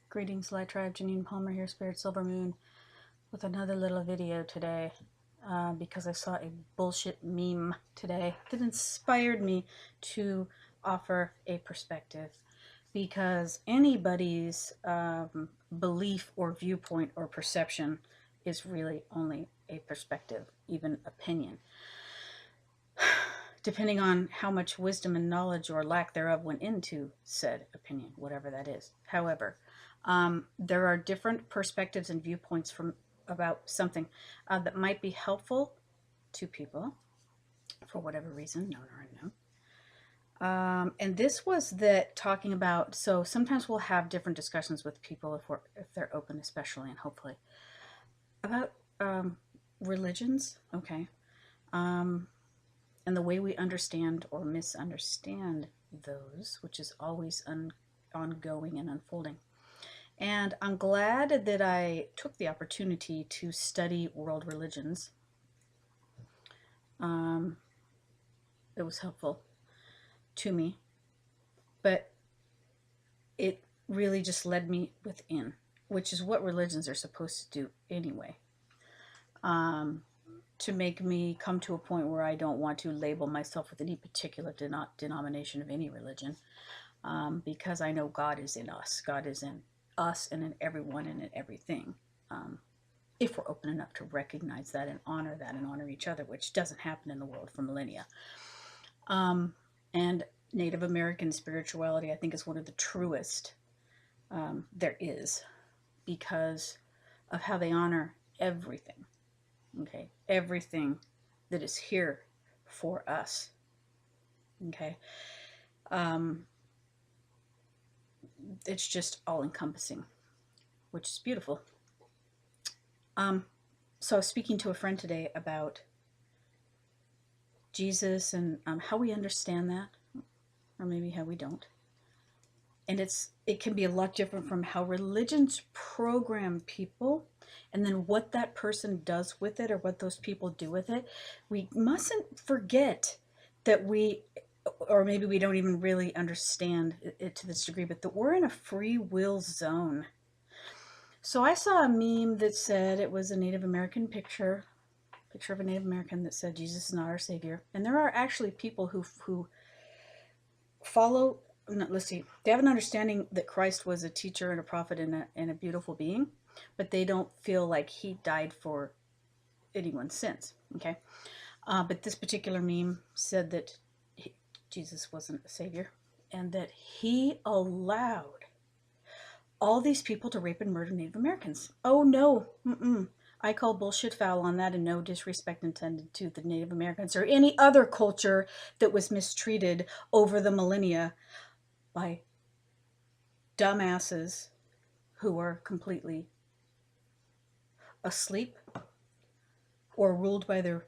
Greetings, Light Tribe. Janine Palmer here, Spirit Silver Moon, with another little video today because I saw a bullshit meme today that inspired me to offer a perspective, because anybody's belief or viewpoint or perception is really only a perspective, even opinion, depending on how much wisdom and knowledge or lack thereof went into said opinion, whatever that is. However, there are different perspectives and viewpoints from about something that might be helpful to people for whatever reason, known or unknown. And this was that talking about, so sometimes we'll have different discussions with people if they're open, especially, and hopefully, about religions, okay, and the way we understand or misunderstand those, which is always ongoing and unfolding. And I'm glad that I took the opportunity to study world religions. It was helpful to me, but it really just led me within, which is what religions are supposed to do anyway. To make me come to a point where I don't want to label myself with any particular denomination of any religion, because I know God is in us. God is in us and in everyone and in everything, if we're open enough to recognize that and honor each other, which doesn't happen in the world for millennia. And Native American spirituality, I think, is one of the truest there is, because of how they honor everything, okay, everything that is here for us, okay. It's just all encompassing, which is beautiful. So I was speaking to a friend today about Jesus and how we understand that, or maybe how we don't. And it can be a lot different from how religions program people, and then what that person does with it, or what those people do with it. We mustn't forget that or maybe we don't even really understand it to this degree, but that we're in a free will zone. So I saw a meme that said, it was a Native American picture of a Native American that said, Jesus is not our savior. And there are actually people who follow, let's see, they have an understanding that Christ was a teacher and a prophet and a beautiful being, but they don't feel like he died for anyone's sins, okay? But this particular meme said that Jesus wasn't a savior, and that he allowed all these people to rape and murder Native Americans. Oh no, I call bullshit foul on that, and no disrespect intended to the Native Americans or any other culture that was mistreated over the millennia by dumbasses who are completely asleep or ruled by their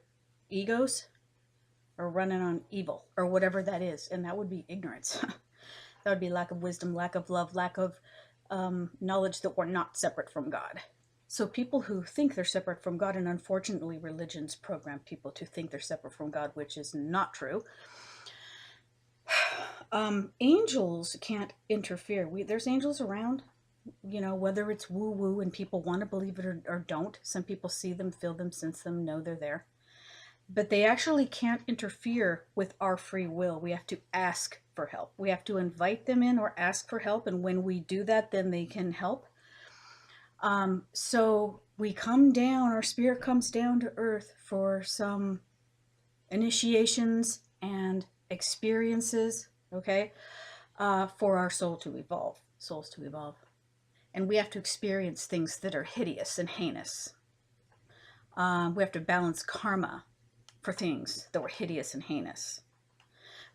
egos or running on evil or whatever that is. And that would be ignorance. That would be lack of wisdom, lack of love, lack of knowledge that we're not separate from God. So people who think they're separate from God, and unfortunately religions program people to think they're separate from God, which is not true. Angels can't interfere. There's angels around, you know, whether it's woo-woo and people want to believe it or don't. Some people see them, feel them, sense them, know they're there. But they actually can't interfere with our free will. We have to ask for help. We have to invite them in or ask for help. And when we do that, then they can help. So we come down, our spirit comes down to earth for some initiations and experiences, okay, for our souls to evolve. And we have to experience things that are hideous and heinous. We have to balance karma for things that were hideous and heinous.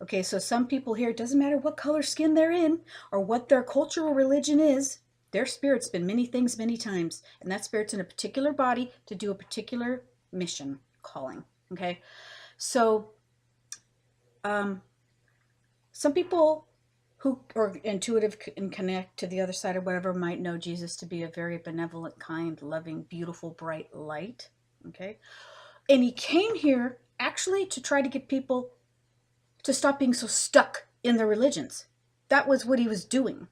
Okay, so some people here, it doesn't matter what color skin they're in or what their cultural religion is, their spirit's been many things many times, and that spirit's in a particular body to do a particular mission, calling, okay? So some people who are intuitive and connect to the other side or whatever might know Jesus to be a very benevolent, kind, loving, beautiful, bright light, okay? And he came here actually to try to get people to stop being so stuck in their religions. That was what he was doing.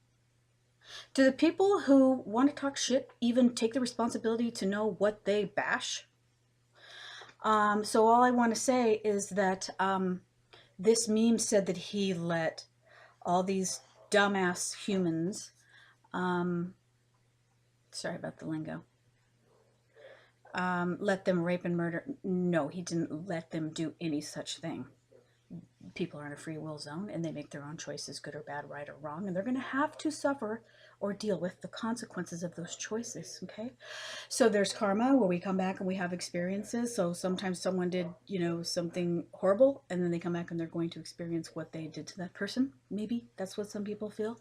Do the people who want to talk shit even take the responsibility to know what they bash? So all I want to say is that this meme said that he let all these dumbass humans, sorry about the lingo, let them rape and murder. No, he didn't let them do any such thing. People are in a free will zone and they make their own choices, good or bad, right or wrong, and they're going to have to suffer or deal with the consequences of those choices. Okay, so there's karma, where we come back and we have experiences. So sometimes someone did, something horrible, and then they come back and they're going to experience what they did to that person. Maybe that's what some people feel.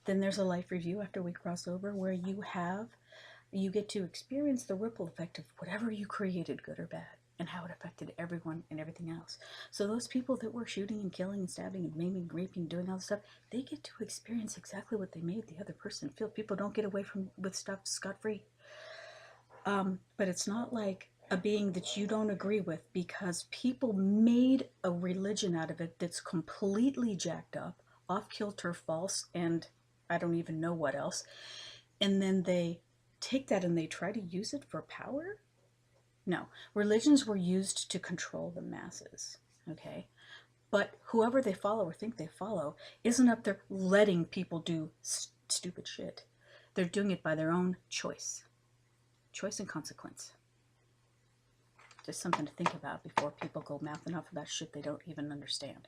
Then there's a life review after we cross over, where you get to experience the ripple effect of whatever you created, good or bad, and how it affected everyone and everything else. So those people that were shooting and killing and stabbing and maiming, raping, doing all this stuff, they get to experience exactly what they made the other person feel. People don't get away with stuff scot-free. But it's not like a being that you don't agree with, because people made a religion out of it that's completely jacked up, off kilter, false, and I don't even know what else. And then they take that and they try to use it for power? No. Religions were used to control the masses, okay? But whoever they follow or think they follow isn't up there letting people do stupid shit. They're doing it by their own choice. Choice and consequence. Just something to think about before people go mouthing off about shit they don't even understand.